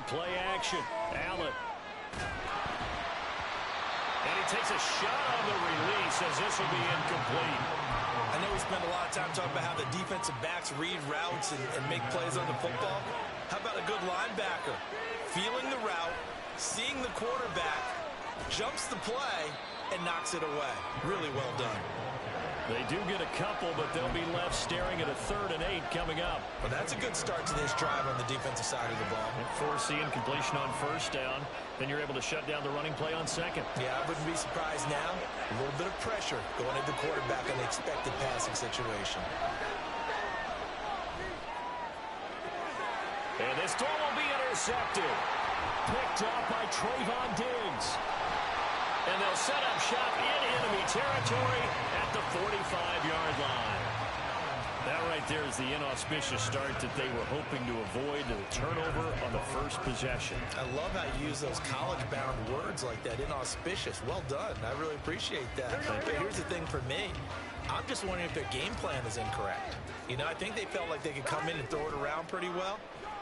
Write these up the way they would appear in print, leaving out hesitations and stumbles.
play action. Allen. And he takes a shot on the release as this will be incomplete. I know we spend a lot of time talking about how the defensive backs read routes and make plays on the football. How about a good linebacker? Feeling the route, seeing the quarterback, jumps the play, and knocks it away. Really well done. They do get a couple, but they'll be left staring at a 3rd and 8 coming up. Well, that's a good start to this drive on the defensive side of the ball. And force the incompletion on 1st down. Then you're able to shut down the running play on 2nd. Yeah, I wouldn't be surprised now. A little bit of pressure going into the quarterback on the expected passing situation. And this throw will be intercepted. Picked up by Trayvon Diggs. And they'll set up shop in enemy territory at the 45-yard line. That right there is the inauspicious start that they were hoping to avoid, the turnover on the first possession. I love how you use those college-bound words like that, inauspicious. Well done. I really appreciate that. But here's the thing for me. I'm just wondering if their game plan is incorrect. You know, I think they felt like they could come in and throw it around pretty well.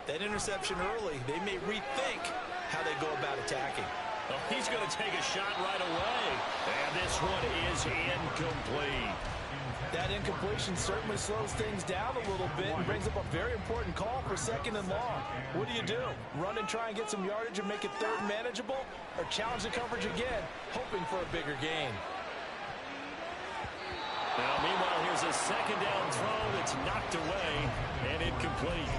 That interception early, they may rethink how they go about attacking. Oh, he's going to take a shot right away. And this one is incomplete. That incompletion certainly slows things down a little bit and brings up a very important call for 2nd and long. What do? Run and try and get some yardage and make it 3rd manageable? Or challenge the coverage again, hoping for a bigger gain? Now, meanwhile, here's a 2nd down throw that's knocked away and incomplete.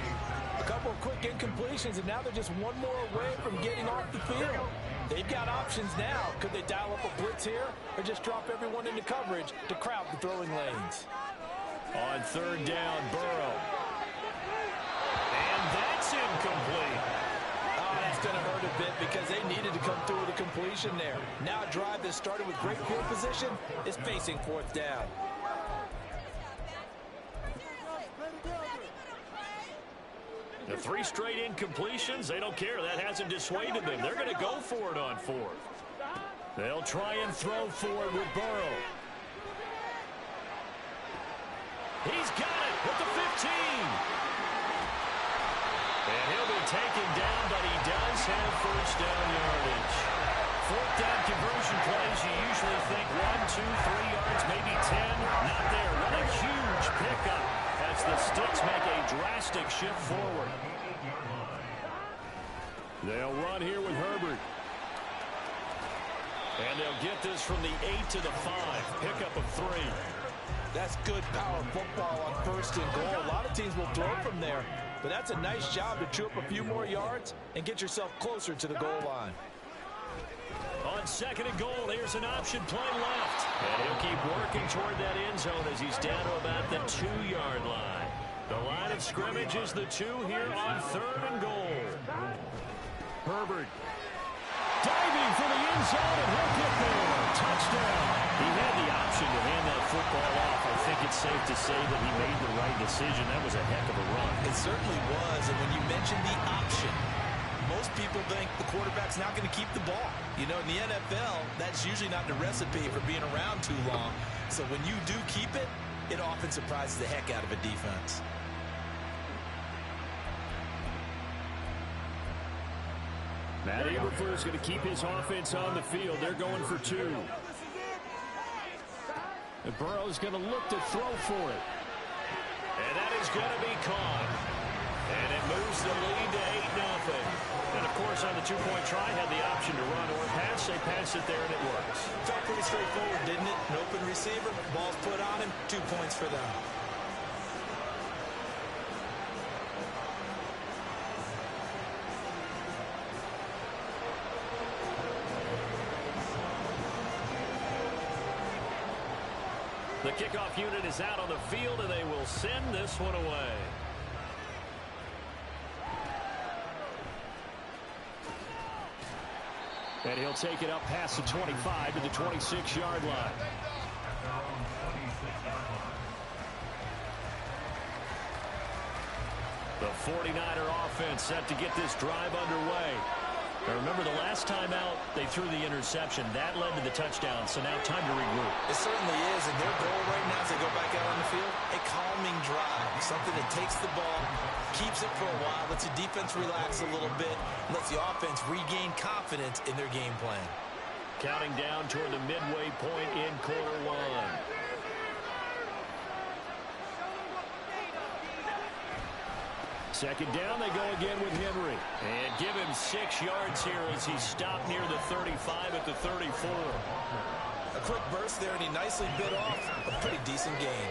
A couple of quick incompletions, and now they're just one more away from getting off the field. They've got options now. Could they dial up a blitz here or just drop everyone into coverage to crowd the throwing lanes? On 3rd down, Burrow. And that's incomplete. Oh, that's going to hurt a bit because they needed to come through with a completion there. Now a drive that started with great field position is facing 4th down. The 3 straight incompletions, they don't care. That hasn't dissuaded them. They're going to go for it on 4th. They'll try and throw for it with Burrow. He's got it at the 15. And he'll be taken down, but he does have 1st down yardage. 4th down conversion plays, you usually think 1, 2, 3 yards, maybe 10. Not there. What a huge pickup as the Sticks make a drastic shift forward. They'll run here with Herbert. And they'll get this from the 8 to the 5. Pickup of 3. That's good power football on 1st and goal. A lot of teams will throw from there, but that's a nice job to chew up a few more yards and get yourself closer to the goal line. On 2nd and goal, here's an option play left. And he'll keep working toward that end zone as he's down to about the 2-yard line. The line of scrimmage is the 2 here on 3rd and goal. Herbert diving for the end zone, and he'll get there. Touchdown. He had the option to hand that football off. I think it's safe to say that he made the right decision. That was a heck of a run. It certainly was, and when you mentioned the option, most people think the quarterback's not going to keep the ball. You know, in the NFL, that's usually not the recipe for being around too long. So when you do keep it, it often surprises the heck out of a defense. Matt Eberflus is going to keep his offense on the field. They're going for 2. And Burrow's going to look to throw for it. And that is going to be caught. And it moves the lead to 8-0. And, of course, on the 2-point try, had the option to run or pass. They pass it there, and it works. Felt pretty straightforward, didn't it? An open receiver, ball's put on him, 2 points for them. The kickoff unit is out on the field, and they will send this one away. And he'll take it up past the 25 to the 26-yard line. The 49er offense set to get this drive underway. Now remember, the last time out, they threw the interception. That led to the touchdown, so now time to regroup. It certainly is, and their goal right now as they go back out on the field, a calming drive, something that takes the ball keeps it for a while, lets the defense relax a little bit, and lets the offense regain confidence in their game plan. Counting down toward the midway point in quarter one. Second down, they go again with Henry. And give him 6 yards here as he stopped near the 35 at the 34. A quick burst there, and he nicely bit off a pretty decent gain.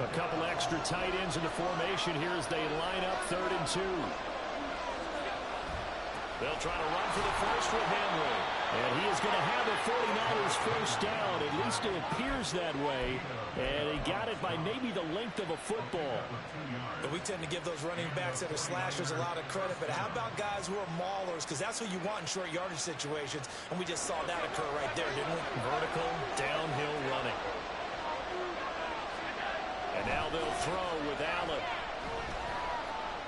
A couple extra tight ends in the formation here as they line up 3rd and 2. They'll try to run for the first with Henry. And he is going to have the 49ers first down. At least it appears that way. And he got it by maybe the length of a football. But we tend to give those running backs that are slashers a lot of credit. But how about guys who are maulers? Because that's what you want in short yardage situations. And we just saw that occur right there, didn't we? Vertical, downhill running. And now they'll throw with Allen.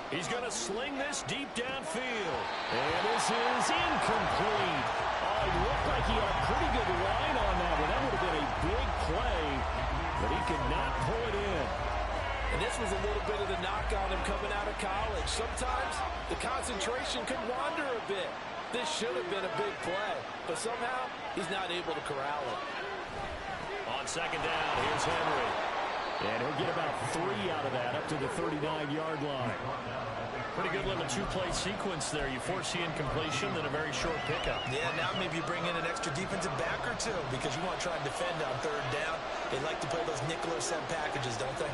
He's going to sling this deep downfield. And this is incomplete. Oh, it looked like he had a pretty good line on that one. That would have been a big play, but he could not pull it in. And this was a little bit of the knock on him coming out of college. Sometimes the concentration could wander a bit. This should have been a big play, but somehow he's not able to corral it. On second down, here's Henry. And he'll get about 3 out of that up to the 39-yard line. Pretty good little 2-play sequence there. You force the incompletion, then a very short pickup. Yeah, now maybe you bring in an extra defensive back or two because you want to try and defend on 3rd down. They like to play those nickel or set packages, don't they?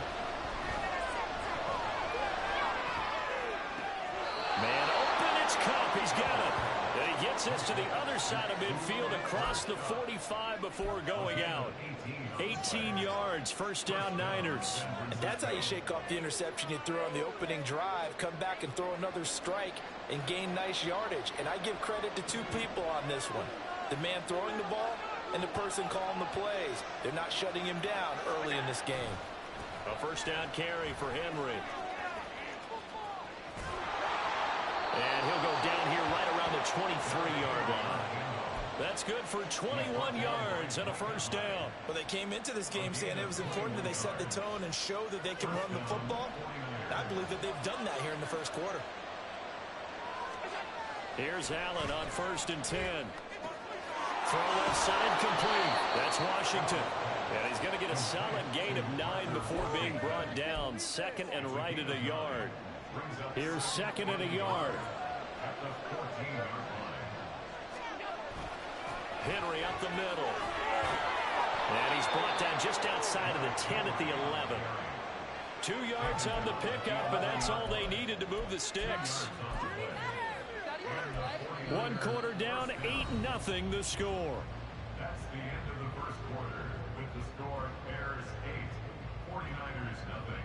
Man open, it's Cup. He's got it. And he gets this to the other side of midfield across the 45 before going out. 18 yards, first down Niners. And that's how you shake off the interception you threw on the opening drive, come back and throw another strike and gain nice yardage. And I give credit to 2 people on this one. The man throwing the ball and the person calling the plays. They're not shutting him down early in this game. A first down carry for Henry. And he'll go down here right around the 23-yard line. That's good for 21 yards and a first down. Well, they came into this game saying it was important that they set the tone and show that they can run the football. I believe that they've done that here in the first quarter. Here's Allen on 1st and 10. Throw left side complete. That's Washington. And he's going to get a solid gain of 9 before being brought down. 2nd and right at a yard. Here's 2nd and a yard. Henry up the middle. And he's brought down just outside of the 10 at the 11. 2 yards on the pickup, and that's all they needed to move the sticks. 1 quarter down, 8-0 the score. That's the end of the first quarter with the score Bears 8, 49ers 0.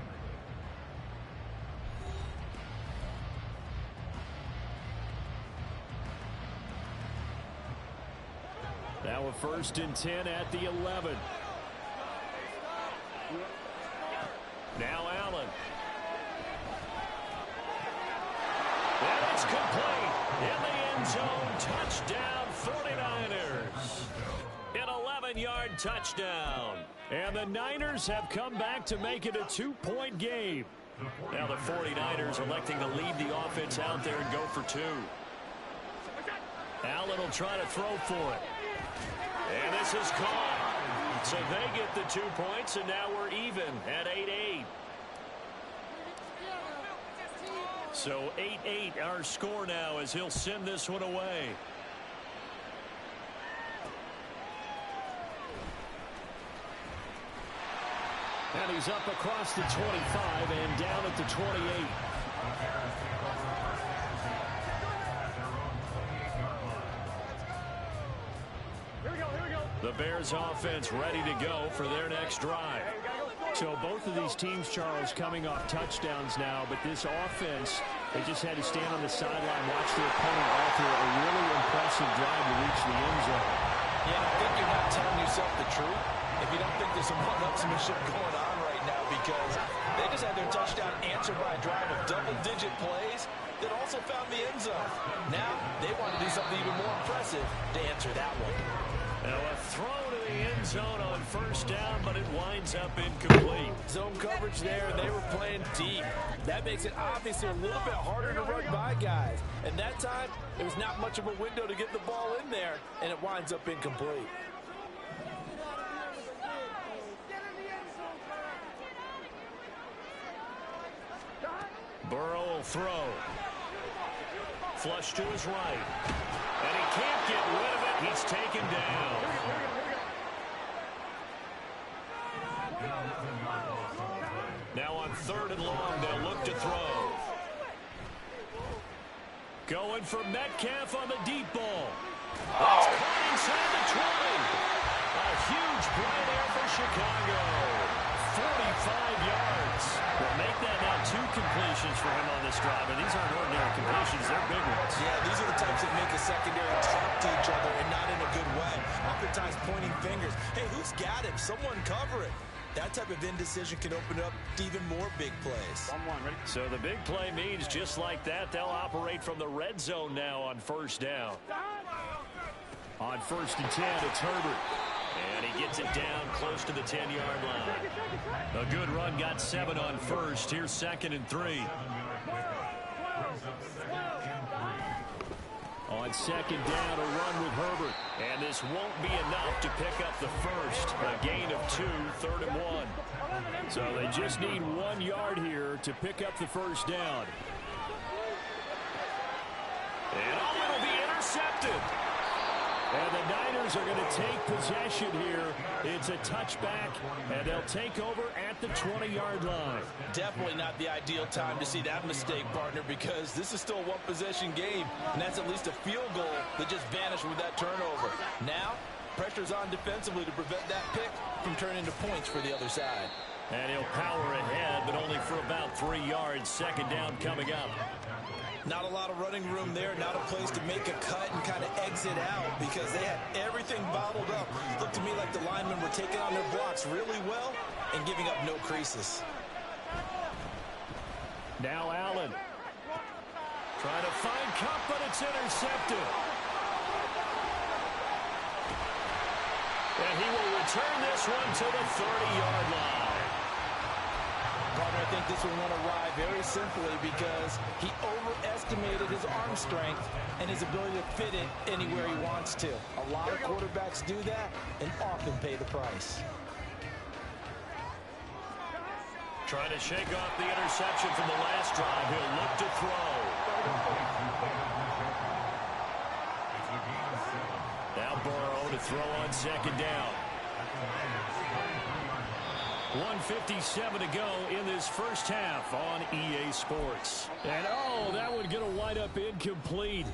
Now a 1st and 10 at the 11. Now Allen. And it's complete. In the end zone, touchdown 49ers. An 11-yard touchdown. And the Niners have come back to make it a 2-point game. Now the 49ers electing to lead the offense out there and go for 2. Allen will try to throw for it. And this is caught. So they get the 2 points, and now we're even at 8-8. So 8-8 our score now as he'll send this one away. And he's up across the 25 and down at the 28. The Bears offense ready to go for their next drive. So both of these teams, Charles, coming off touchdowns now, but this offense, they just had to stand on the sideline, watch their opponent alter a really impressive drive to reach the end zone. Yeah, I think you're not telling yourself the truth if you don't think there's some one-upsmanship going on right now, because they just had their touchdown answered by a drive of double-digit plays that also found the end zone. Now they want to do something even more impressive to answer that one. Now a throw to the end zone on first down, but it winds up incomplete. Zone coverage there, and they were playing deep. That makes it obviously a little bit harder to run by guys. And that time, there was not much of a window to get the ball in there, and it winds up incomplete. Burrow will throw. Flush to his right. And he can't get rid of it. He's taken down. Now on 3rd and long, they'll look to throw. Going for Metcalf on the deep ball. It's caught inside the 20. A huge play there for Chicago. 45 yards. Well, make that now 2 completions for him on this drive. And these aren't ordinary completions. They're big ones. Yeah, these are the types that make a secondary talk to each other and not in a good way. Oftentimes pointing fingers. Hey, who's got him? Someone cover it. That type of indecision can open up to even more big plays. Ready? So the big play means just like that, they'll operate from the red zone now on first down. On 1st and 10, it's Herbert. And he gets it down close to the 10-yard line. A good run, got 7 on first. Here's 2nd and 3. On 2nd down, a run with Herbert. And this won't be enough to pick up the first. A gain of 2, 3rd and 1. So they just need 1 yard here to pick up the first down. And it'll be intercepted. And the Niners are going to take possession here. It's a touchback, and they'll take over at the 20-yard line. Definitely not the ideal time to see that mistake, partner, because this is still a one-possession game, and that's at least a field goal that just vanished with that turnover. Now, pressure's on defensively to prevent that pick from turning into points for the other side. And he'll power ahead, but only for about 3 yards. 2nd down coming up. Not a lot of running room there, not a place to make a cut and kind of exit out because they had everything bottled up. Looked to me like the linemen were taking on their blocks really well and giving up no creases. Now Allen. Trying to find Cup, but it's intercepted. And he will return this one to the 30-yard line. Partner, I think this one went awry very simply because he overestimated his arm strength and his ability to fit it anywhere he wants to. A lot of quarterbacks do that and often pay the price. Trying to shake off the interception from the last drive. He'll look to throw. Now Burrow to throw on 2nd down. 1:57 to go in this first half on EA Sports. And that one's going to wind up incomplete.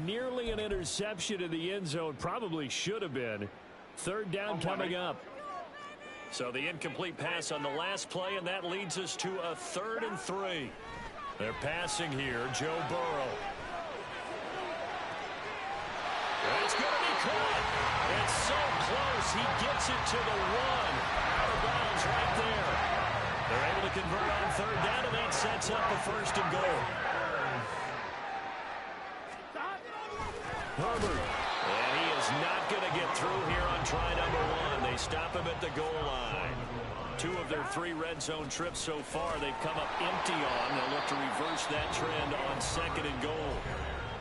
Nearly an interception in the end zone. Probably should have been. 3rd down coming up. So the incomplete pass on the last play, and that leads us to a 3rd and 3. They're passing here. Joe Burrow. It's going to be caught. It's so close. He gets it to the 1. Out of bounds right there. They're able to convert on 3rd down, and that sets up a 1st and goal. Herbert. And he is not going to get through here on try number 1. They stop him at the goal line. 2 of their 3 red zone trips so far they've come up empty on. They'll look to reverse that trend on 2nd and goal.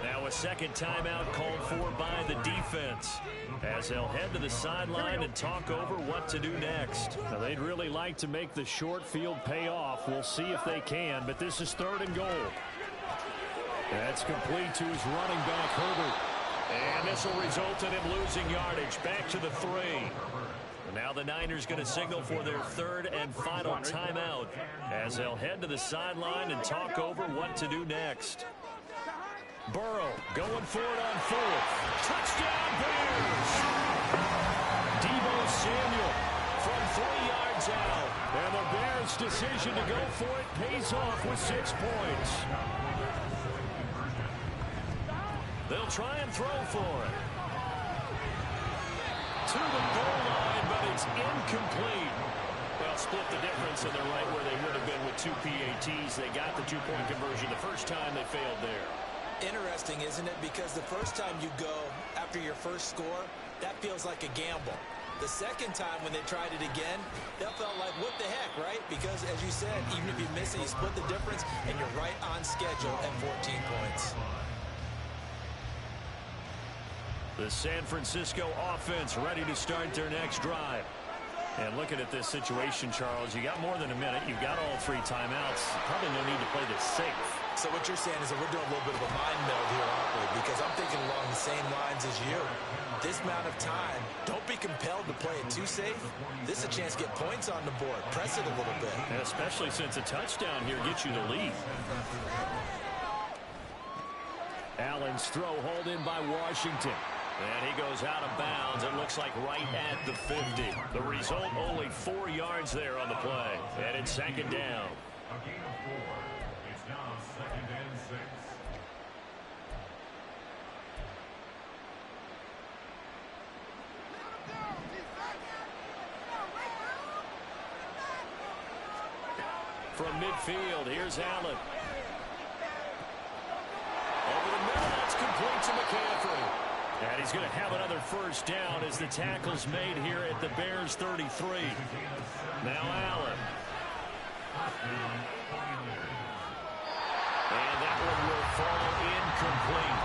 Now a 2nd timeout called for by the defense as they'll head to the sideline and talk over what to do next. Now they'd really like to make the short field pay off. We'll see if they can, but this is 3rd and goal. That's complete to his running back, Herbert. And this will result in him losing yardage. Back to the 3. And now the Niners going to signal for their 3rd and final timeout as they'll head to the sideline and talk over what to do next. Burrow going for it on 4th. Touchdown Bears! Deebo Samuel from 3 yards out. And the Bears' decision to go for it pays off with 6 points. They'll try and throw for it. To the goal line, but it's incomplete. Well, split the difference, and they're right where they would have been with 2 PATs. They got the 2-point conversion the first time. They failed there. Interesting, isn't it? Because the first time you go after your first score, that feels like a gamble. The second time when they tried it again, that felt like, what the heck, right? Because, as you said, even if you miss it, you split the difference, and you're right on schedule at 14 points. The San Francisco offense ready to start their next drive. And looking at this situation, Charles, you got more than a minute. You've got all 3 timeouts. Probably no need to play this safe. So what you're saying is that we're doing a little bit of a mind meld here, aren't we? Because I'm thinking along the same lines as you. This amount of time, don't be compelled to play it too safe. This is a chance to get points on the board. Press it a little bit. And especially since a touchdown here gets you the lead. Allen's throw hauled in by Washington. And he goes out of bounds. It looks like right at the 50. The result, only 4 yards there on the play. And it's second down. A gain of 4. It's now 2nd and 6. From midfield, here's Allen. Over the middle, that's complete to McCaffrey. And he's going to have another first down as the tackle's made here at the Bears 33. Now Allen. And that one will fall incomplete.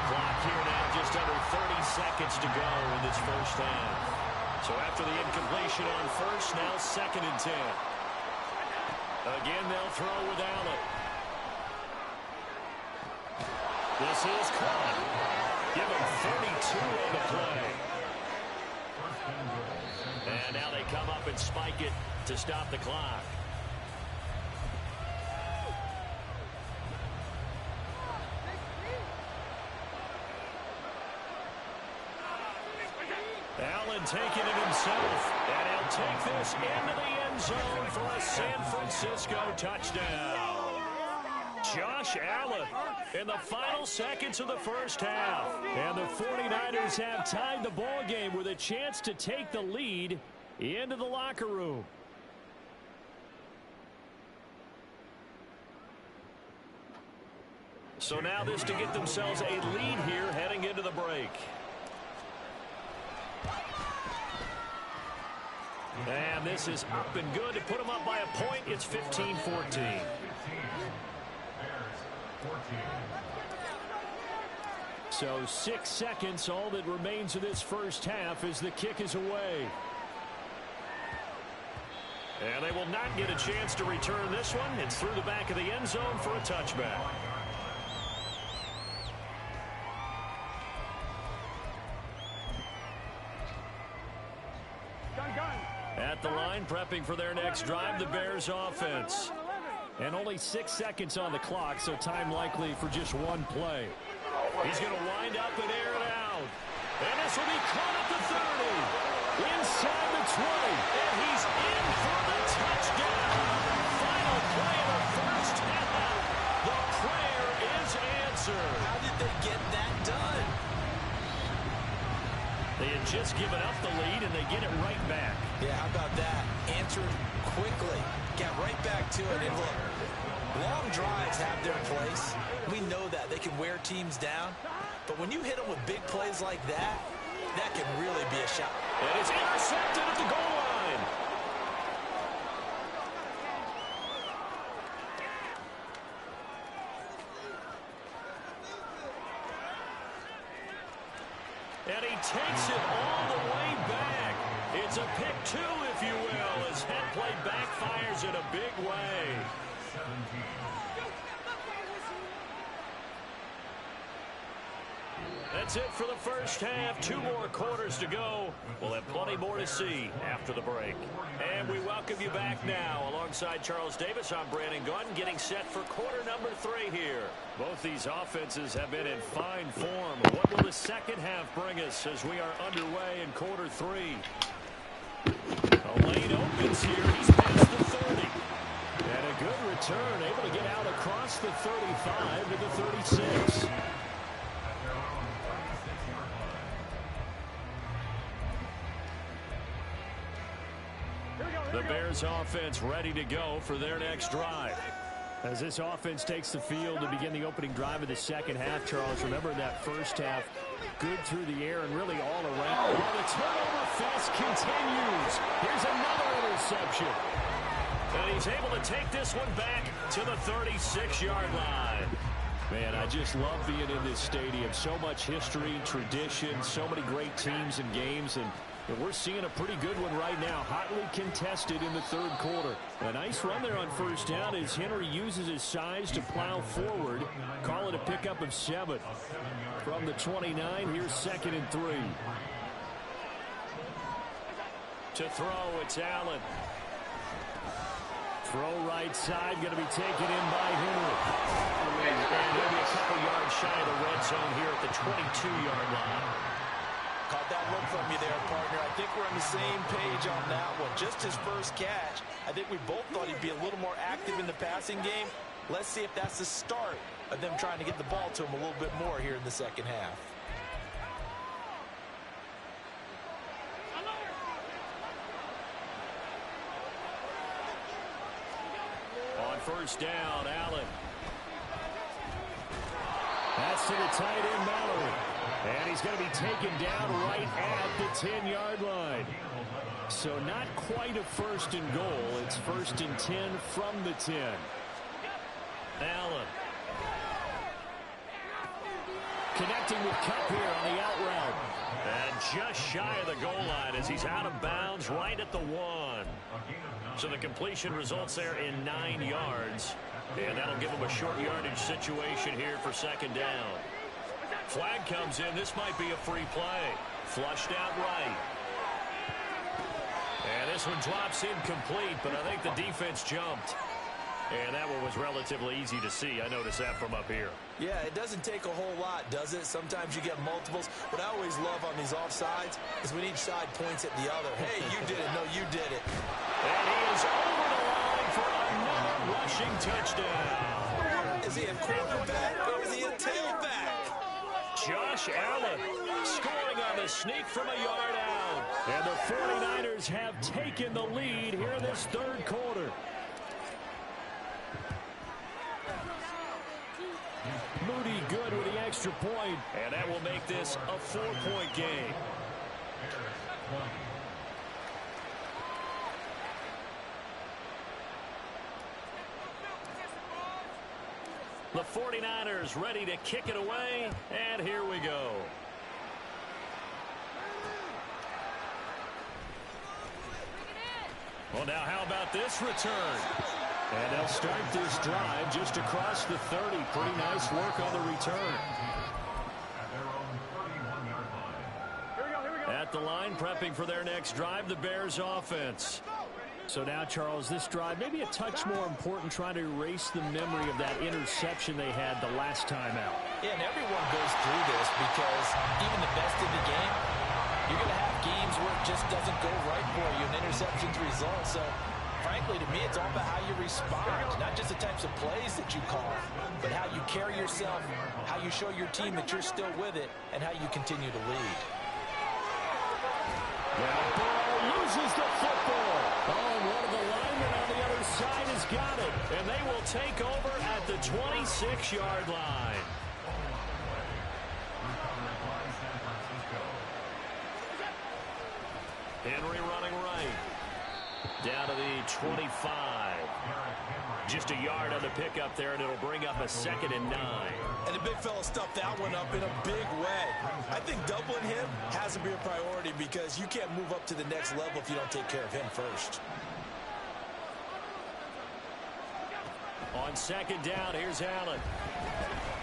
Clock here now, just under 30 seconds to go in this first half. So after the incompletion on first, now 2nd and 10. Again, they'll throw with Allen. This is caught. Give him 32 on the play. And now they come up and spike it to stop the clock. Allen taking it himself. And he'll take this into the end zone for a San Francisco touchdown. Josh Allen in the final seconds of the first half. And the 49ers have tied the ball game with a chance to take the lead into the locker room. So now this to get themselves a lead here heading into the break. And this is up and good to put them up by a point. It's 15-14. So 6 seconds, all that remains of this first half as the kick is away. And they will not get a chance to return this one. It's through the back of the end zone for a touchback. At the line, prepping for their next drive, the Bears offense. And only 6 seconds on the clock, so time likely for just one play. He's going to wind up and air it out. And this will be caught at the 30. Inside the 20. And he's in for the touchdown. Final play of the first half. The prayer is answered. How did they get that done? They had just given up the lead, and they get it right back. Yeah, how about that? Answered quickly. Got right back to it. And look, long drives have their place. We know that. They can wear teams down. But when you hit them with big plays like that, that can really be a shot. And it's intercepted at the goal line. And he takes it all the way back. It's a pick two, if you will, as head play backfires in a big way. That's it for the first half. 2 more quarters to go. We'll have plenty more to see after the break. And we welcome you back now. Alongside Charles Davis, I'm Brandon Gordon, getting set for quarter number 3 here. Both these offenses have been in fine form. What will the second half bring us as we are underway in quarter 3? A lane opens here. He's past the 30. And a good return, able to get out across the 35 to the 36. The Bears offense ready to go for their next drive. As this offense takes the field to begin the opening drive of the second half, Charles, remember that first half, good through the air and really all around. Well, the turnover fest continues. Here's another interception. And he's able to take this one back to the 36-yard line. Man, I just love being in this stadium. So much history, tradition, so many great teams and games, and we're seeing a pretty good one right now, hotly contested in the third quarter. A nice run there on first down as Henry uses his size to plow forward. Call it a pickup of 7. From the 29, here's 2nd and 3. To throw, it's Allen. Throw right side, going to be taken in by Henry. And he'll be a couple yards shy of the red zone here at the 22-yard line. Caught that look from you there, partner. I think we're on the same page on that one. Just his first catch. I think we both thought he'd be a little more active in the passing game. Let's see if that's the start of them trying to get the ball to him a little bit more here in the second half. On first down, Allen. That's to the tight end, Mallory. And he's going to be taken down right at the 10-yard line. So not quite a first and goal. It's 1st and 10 from the 10. Allen. Connecting with Cup here on the out route. And just shy of the goal line as he's out of bounds right at the 1. So the completion results there in 9 yards. And that'll give him a short yardage situation here for 2nd down. Flag comes in. This might be a free play. Flushed out right. And this one drops incomplete, but I think the defense jumped. And that one was relatively easy to see. I noticed that from up here. Yeah, it doesn't take a whole lot, does it? Sometimes you get multiples. What I always love on these offsides is when each side points at the other. Hey, you did it. No, you did it. And he is over the line for another rushing touchdown. Is he a quarterback or is he a tailback? Josh Allen scoring on the sneak from a yard out. And the 49ers have taken the lead here in this third quarter. Moody good with the extra point. And that will make this a 4-point game. The 49ers ready to kick it away, and here we go. Well, now how about this return? And they'll start this drive just across the 30. Pretty nice work on the return. At the line, prepping for their next drive, the Bears offense. So now, Charles, this drive maybe a touch more important, trying to erase the memory of that interception they had the last time out. Yeah, and everyone goes through this because even the best in the game, you're going to have games where it just doesn't go right for you, and interceptions result. So, frankly, to me, it's all about how you respond, not just the types of plays that you call, but how you carry yourself, how you show your team that you're still with it, and how you continue to lead. Now, Burrow loses the football. Oh, and one of the linemen on the other side has got it. And they will take over at the 26-yard line. Henry running right. Down to the 25. Just a yard on the pickup there, and it'll bring up a 2nd and 9. And the big fella stuffed that one up in a big way. I think doubling him has to be a priority because you can't move up to the next level if you don't take care of him first. On 2nd down, here's Allen.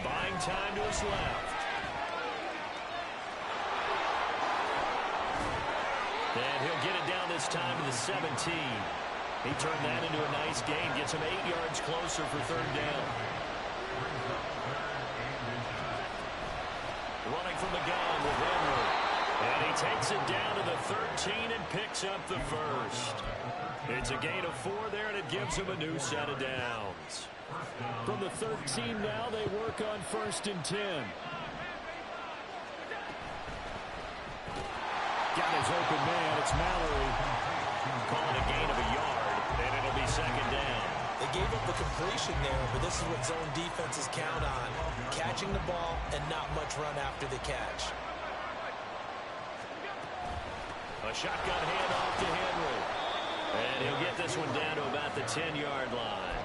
Buying time to his left. And he'll get it down this time to the 17. He turned that into a nice gain. Gets him 8 yards closer for 3rd down. Running from the gun with Henry. And he takes it down to the 13 and picks up the first. It's a gain of 4 there, and it gives him a new set of downs. From the 13 now, they work on 1st and 10. Got his open man. It's Mallory. Calling a gain of a yard, and it'll be 2nd down. They gave up the completion there, but this is what zone defenses count on. Catching the ball and not much run after the catch. A shotgun handoff to Henry. And he'll get this one down to about the 10-yard line.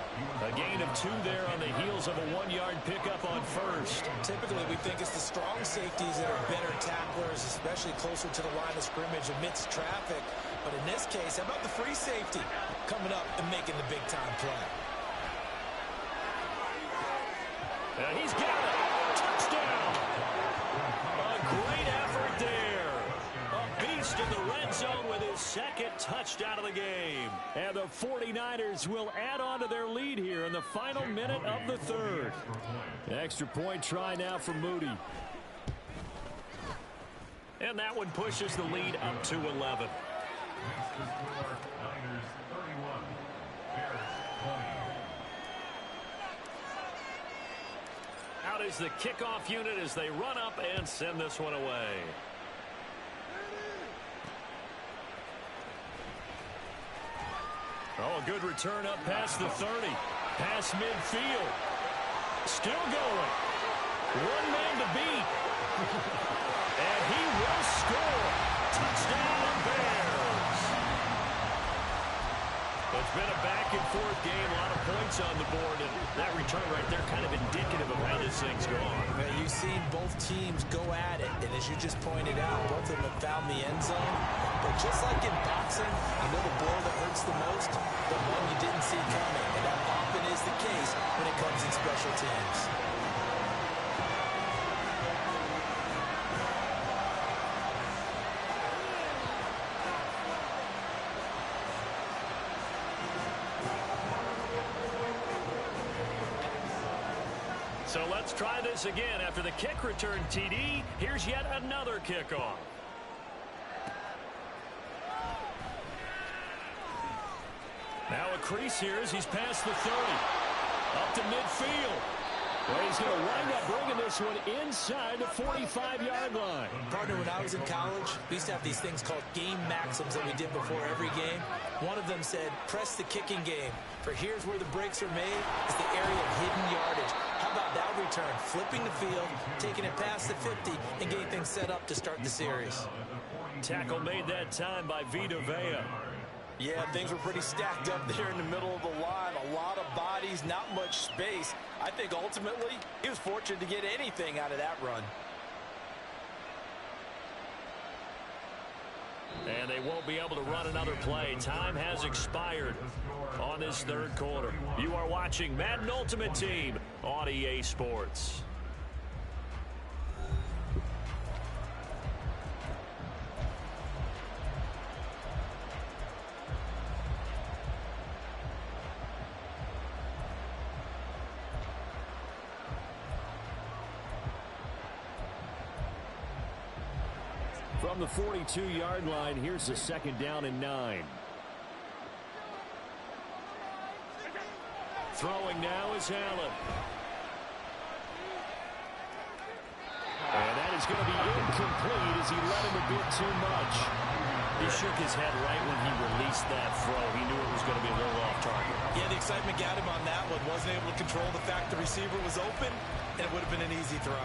A gain of 2 there on the heels of a 1-yard pickup on first. Typically, we think it's the strong safeties that are better tacklers, especially closer to the line of scrimmage amidst traffic. But in this case, how about the free safety coming up and making the big-time play? And he's got it. Touchdown. A great effort there. A beast in the red zone with his second touchdown of the game. And the 49ers will add on to their lead here in the final minute of the third. Extra point try now for Moody. And that one pushes the lead up to 11. Next to score, Niners 31, Bears 20. Out is the kickoff unit as they run up and send this one away. Oh, a good return up past the 30. Past midfield. Still going. One man to beat. And he will score. Touchdown, Bears. It's been a back-and-forth game. A lot of points on the board. And that return right there kind of indicative of how this thing's gone. You've seen both teams go at it. And as you just pointed out, both of them have found the end zone. But just like in boxing, you know the blow that hurts the most? The one you didn't see coming. And that often is the case when it comes in special teams. So let's try this again. After the kick return TD, here's yet another kickoff. Now a crease here as he's past the 30. Up to midfield. Well, he's going to wind up bringing this one inside the 45-yard line. Partner, when I was in college, we used to have these things called game maxims that we did before every game. One of them said, press the kicking game. For here's where the breaks are made. It's the area of hidden yardage. How about that return? Flipping the field, taking it past the 50, and getting things set up to start the series. Tackle made that time by Vita Vea. Yeah, things were pretty stacked up there in the middle of the line. A lot of bodies, not much space. I think ultimately he was fortunate to get anything out of that run. And they won't be able to run another play. Time has expired on this third quarter. You are watching Madden Ultimate Team on EA Sports. From the 42-yard line, here's the second down and 9. Throwing now is Allen. And that is going to be incomplete as he let him a bit too much. He shook his head right when he released that throw. He knew it was going to be a little off target. Yeah, the excitement got him on that one. Wasn't able to control the fact the receiver was open, and it would have been an easy throw.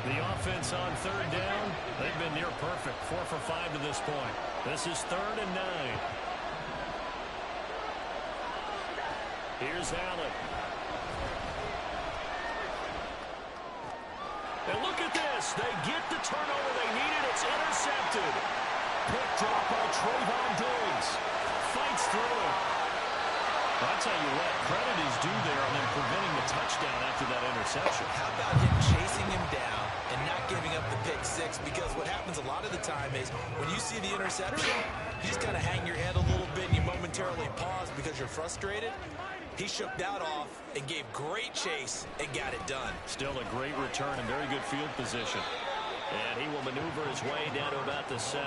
The offense on third down, they've been near perfect. 4 for 5 to this point. This is 3rd and 9. Here's Allen. And look at this. They get the turnover they needed. It's intercepted. Picked up by Trayvon Diggs. Fights through it. That's how you let credit is due there and then preventing the touchdown after that interception. How about him chasing him down and not giving up the pick six? Because what happens a lot of the time is when you see the interception, you just kind of hang your head a little bit and you momentarily pause because you're frustrated. He shook that off and gave great chase and got it done. Still a great return and very good field position. And he will maneuver his way down to about the 7.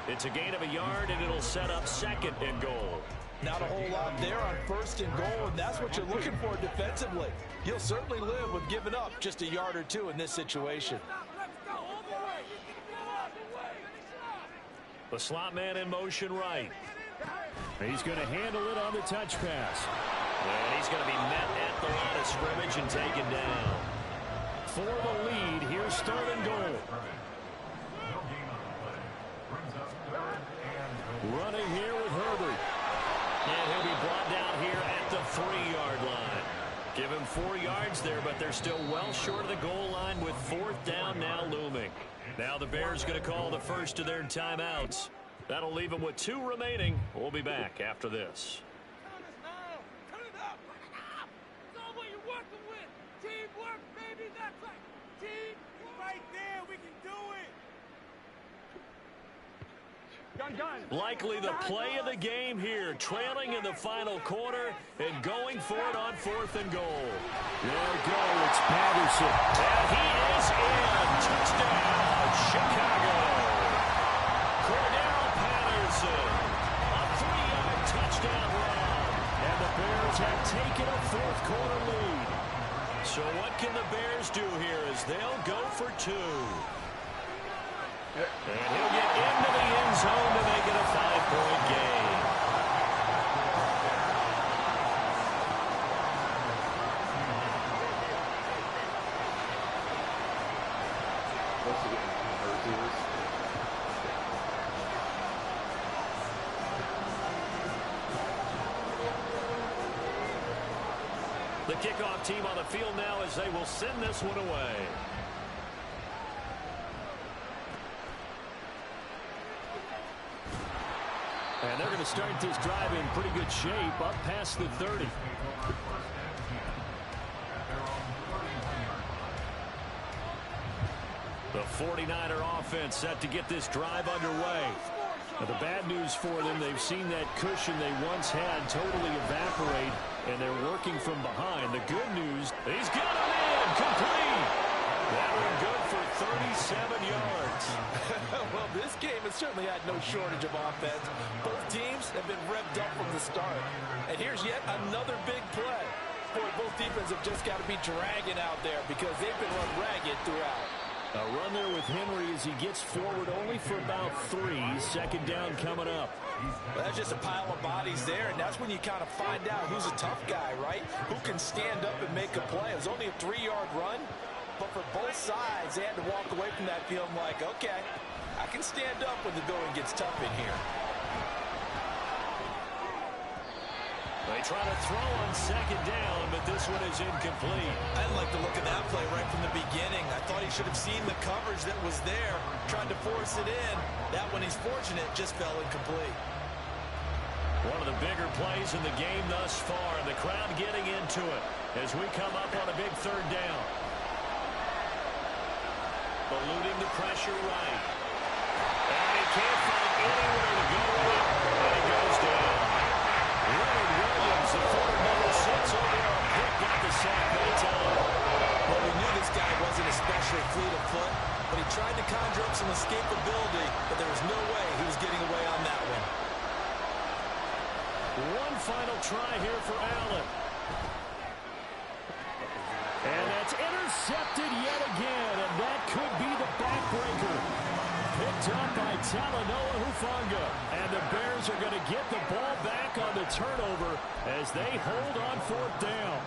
It's a gain of a yard, and it'll set up 2nd and goal. Not a whole lot there on 1st and goal, and that's what you're looking for defensively. You'll certainly live with giving up just a yard or two in this situation. The slot man in motion right. He's going to handle it on the touch pass. And he's going to be met at the line of scrimmage and taken down. For the lead, here's third and goal. Running here with Herbert. And he'll be brought down here at the 3-yard line. Give him 4 yards there, but they're still well short of the goal line with 4th down now looming. Now the Bears going to call the first of their timeouts. That'll leave them with 2 remaining. We'll be back after this. Turn it up. It's all what you're working with. Teamwork, baby. That's right. Team right there. We can do it. Likely the play of the game here, trailing in the final quarter and going for it on 4th and goal. There we go, it's Patterson. And he is in. Touchdown, Chicago. Cordell Patterson, a 3-yard touchdown run. And the Bears have taken a 4th quarter lead. So what can the Bears do here as they'll go for 2? And he'll get into the end zone to make it a 5-point game. The kickoff team on the field now as they will send this one away. And they're going to start this drive in pretty good shape, up past the 30. The 49er offense set to get this drive underway. Now, the bad news for them, they've seen that cushion they once had totally evaporate, and they're working from behind. The good news, he's got him in, complete. That one good for 37 yards. Well, this game has certainly had no shortage of offense. Both teams have been revved up from the start. And here's yet another big play. Boy, both defenses have just got to be dragging out there because they've been run ragged throughout. A run there with Henry as he gets forward only for about 3. 2nd down coming up. Well, that's just a pile of bodies there, and that's when you kind of find out who's a tough guy, right? Who can stand up and make a play. It was only a 3-yard run, but for both sides, they had to walk away from that feeling like, okay, I can stand up when the going gets tough in here. They try to throw on 2nd down, but this one is incomplete. I didn't like the look of that play right from the beginning. I thought he should have seen the coverage that was there, tried to force it in. That one, he's fortunate, just fell incomplete. One of the bigger plays in the game thus far, and the crowd getting into it as we come up on a big 3rd down. Eluding the pressure right. And he can't find anywhere to go with it, and he goes down. Leonard Williams, the former number 6 overall pick, got the sack that time. Well, we knew this guy wasn't especially fleet of foot, but he tried to conjure up some escapability, but there was no way he was getting away on that one. One final try here for Allen. And that's intercepted yet again, and that could be the backbreaker. Picked up by Talanoa Hufanga. And the Bears are going to get the ball back on the turnover as they hold on 4th down.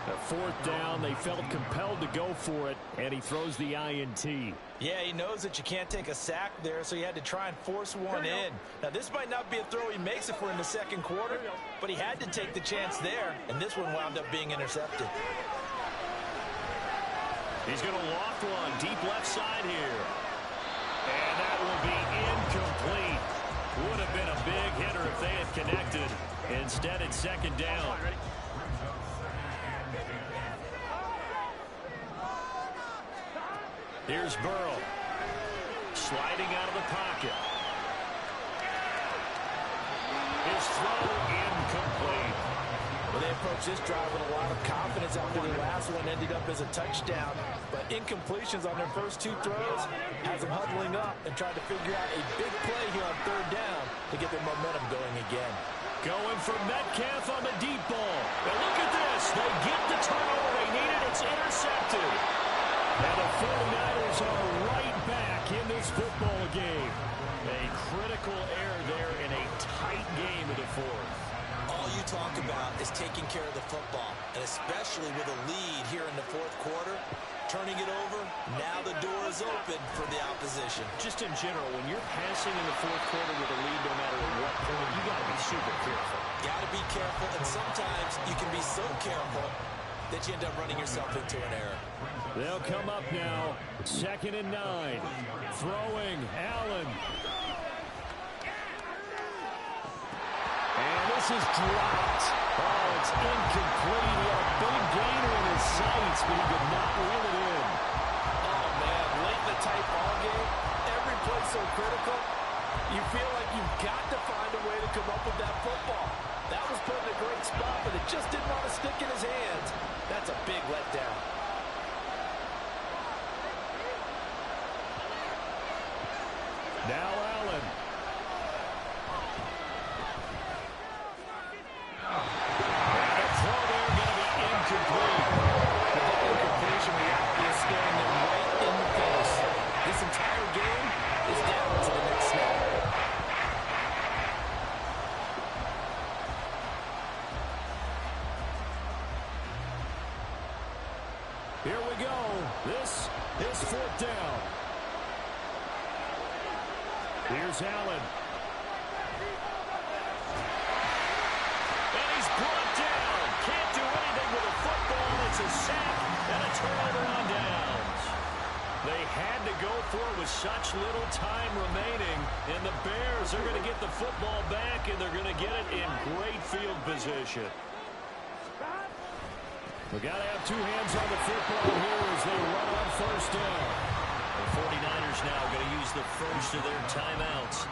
At 4th down, they felt compelled to go for it, and he throws the INT. Yeah, he knows that you can't take a sack there, so he had to try and force one in. Now, this might not be a throw he makes if we're in the 2nd quarter, but he had to take the chance there, and this one wound up being intercepted. He's going to loft one deep left side here. And that will be incomplete. Would have been a big hitter if they had connected. Instead, it's 2nd down. Here's Burrow. Sliding out of the pocket. His throw incomplete. Well, they approached this drive with a lot of confidence after the last one ended up as a touchdown. But incompletions on their first 2 throws has them huddling up and trying to figure out a big play here on 3rd down to get their momentum going again. Going for Metcalf on the deep ball. And look at this. They get the turnover they needed. It's intercepted. And the 49ers are right back in this football game. A critical error there in a tight game in the fourth. All you talk about is taking care of the football, and especially with a lead here in the fourth quarter, turning it over, now the door is open for the opposition. Just in general, when you're passing in the fourth quarter with a lead, no matter at what point, you got to be super careful. Got to be careful, and sometimes you can be so careful that you end up running yourself into an error. They'll come up now, 2nd and 9. Throwing, Allen. And this is dropped. Oh, it's incomplete. He had a big gainer in his sights, but he could not reel it in. Oh, man, late in the tight ball game, every play so critical, you feel like you've got to find a way to come up with that football. That was put in a great spot, but it just didn't want to stick in his hands. That's a big letdown. Now Allen. And a throw there going to be incomplete. But that incompletion reality is staring them right in the face. This entire game is down to the next snap. Here we go. This is 4th down. Here's Allen. And he's brought down. Can't do anything with a football. It's a sack and a turnover on downs. They had to go for it with such little time remaining. And the Bears are going to get the football back, and they're going to get it in great field position. We got to have two hands on the football here as they run on 1st down. The 49ers now going to use the first of their timeouts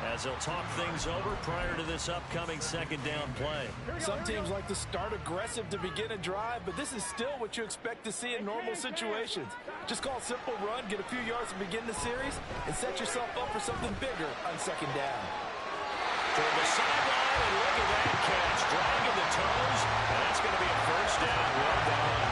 as they'll talk things over prior to this upcoming 2nd down play. Some teams like to start aggressive to begin a drive, but this is still what you expect to see in normal situations. Just call a simple run, get a few yards to begin the series, and set yourself up for something bigger on 2nd down. Toward the sideline, and look at that catch. Dragging the toes, and that's going to be a 1st down. Well done.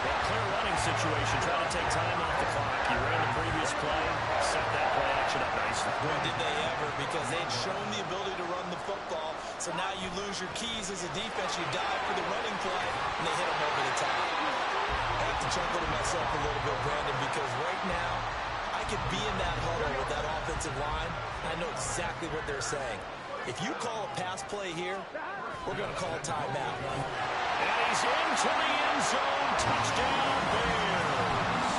That clear running situation, trying to take time off the clock. You ran the previous play, set that play action up nicely. When did they ever? Because they'd shown the ability to run the football, so now you lose your keys as a defense. You dive for the running play, and they hit them over the top. I have to chuckle to myself a little bit, Brandon, because right now, I could be in that huddle with that offensive line. I know exactly what they're saying. If you call a pass play here, we're going to call a timeout. And he's into the end zone. Touchdown, Bears.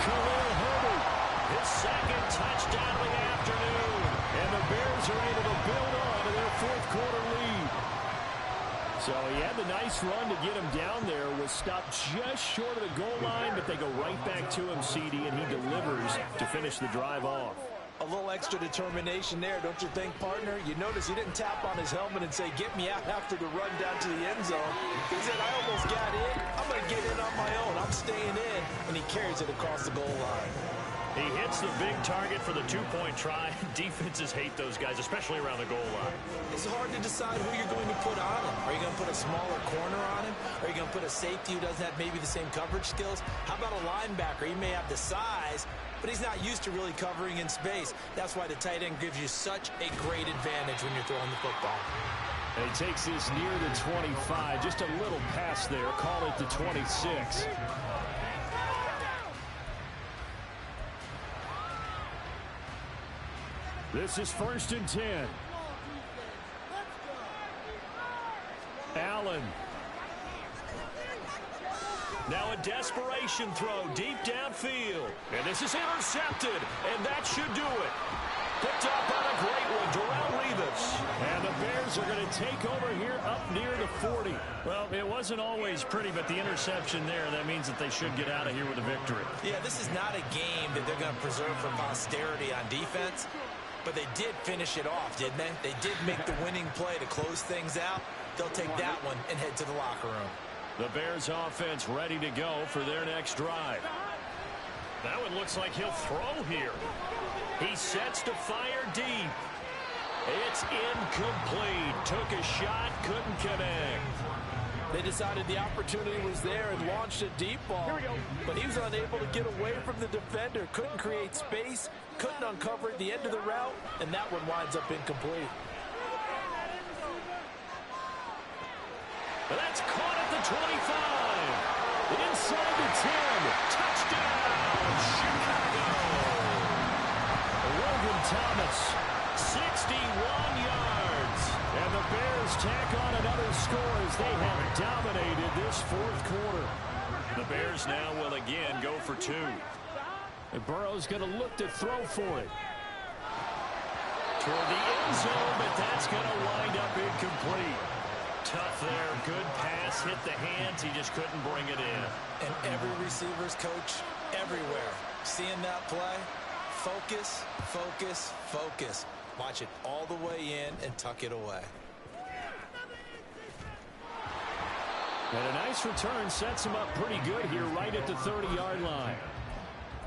Khalil Herbert, his 2nd touchdown of the afternoon. And the Bears are able to build on to their 4th quarter lead. So he had the nice run to get him down there, was stopped just short of the goal line, but they go right back to him, CD, and he delivers to finish the drive off. A little extra determination there, don't you think, partner? You notice he didn't tap on his helmet and say, get me out after the run down to the end zone. He said, I almost got in. I'm going to get in on my own. I'm staying in. And he carries it across the goal line. He hits the big target for the 2-point try. Defenses hate those guys, especially around the goal line. It's hard to decide who you're going to put on him. Are you going to put a smaller corner on him? Are you going to put a safety who doesn't have maybe the same coverage skills? How about a linebacker? He may have the size, but he's not used to really covering in space. That's why the tight end gives you such a great advantage when you're throwing the football. And he takes this near the 25. Just a little pass there. Call it the 26. This is 1st and 10. Allen. Now a desperation throw deep downfield. And this is intercepted. And that should do it. Picked up on a great one, Darrelle Revis. And the Bears are going to take over here up near the 40. Well, it wasn't always pretty, but the interception there, that means that they should get out of here with a victory. Yeah, this is not a game that they're going to preserve for posterity on defense. But they did finish it off, didn't they? They did make the winning play to close things out. They'll take that one and head to the locker room. The Bears offense ready to go for their next drive. That one looks like he'll throw here. He sets to fire deep. It's incomplete. Took a shot, couldn't connect. They decided the opportunity was there and launched a deep ball. But he was unable to get away from the defender. Couldn't create space, couldn't uncover the end of the route, and that one winds up incomplete. That's caught at the 25. Inside the 10. Touchdown, Chicago. Logan Thomas, 61 yards. And the Bears tack on another score as they have dominated this fourth quarter. The Bears now will again go for two. And Burrow's going to look to throw for it. Toward the end zone, but that's going to wind up incomplete. Tough there. Good pass. Hit the hands. He just couldn't bring it in. And every receiver's coach everywhere. Seeing that play, focus, focus, focus. Watch it all the way in and tuck it away. And a nice return sets him up pretty good here right at the 30-yard line.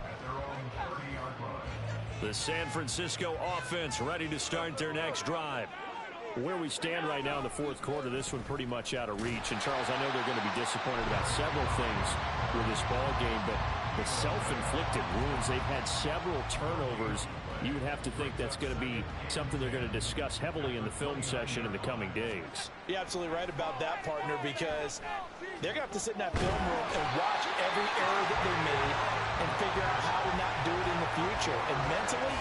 At their own 30-yard line. The San Francisco offense ready to start their next drive. Where we stand right now in the fourth quarter, this one pretty much out of reach. And, Charles, I know they're going to be disappointed about several things with this ball game, but the self-inflicted wounds, they've had several turnovers. You would have to think that's going to be something they're going to discuss heavily in the film session in the coming days. You're absolutely right about that, partner, because they're going to have to sit in that film room and watch every error that they made and figure out how to not do it in the future. And mentally,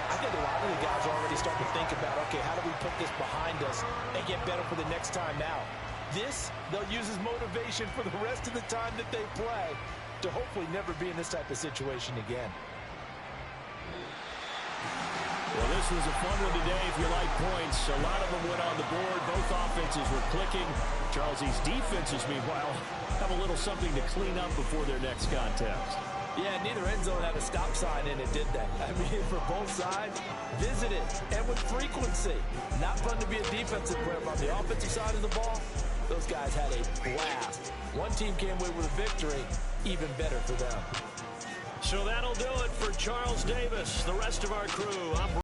I think a lot of the guys are already starting to think about, okay, how do we put this behind us and get better for the next time out? This, they'll use as motivation for the rest of the time that they play to hopefully never be in this type of situation again. Well, this was a fun one today if you like points. A lot of them went on the board. Both offenses were clicking. Charles, these defenses, meanwhile, have a little something to clean up before their next contest. Yeah, neither end zone had a stop sign in it, did they? I mean, for both sides, visited and with frequency. Not fun to be a defensive player, but on the offensive side of the ball, those guys had a blast. One team came away with a victory, even better for them. So that'll do it for Charles Davis. The rest of our crew, I'm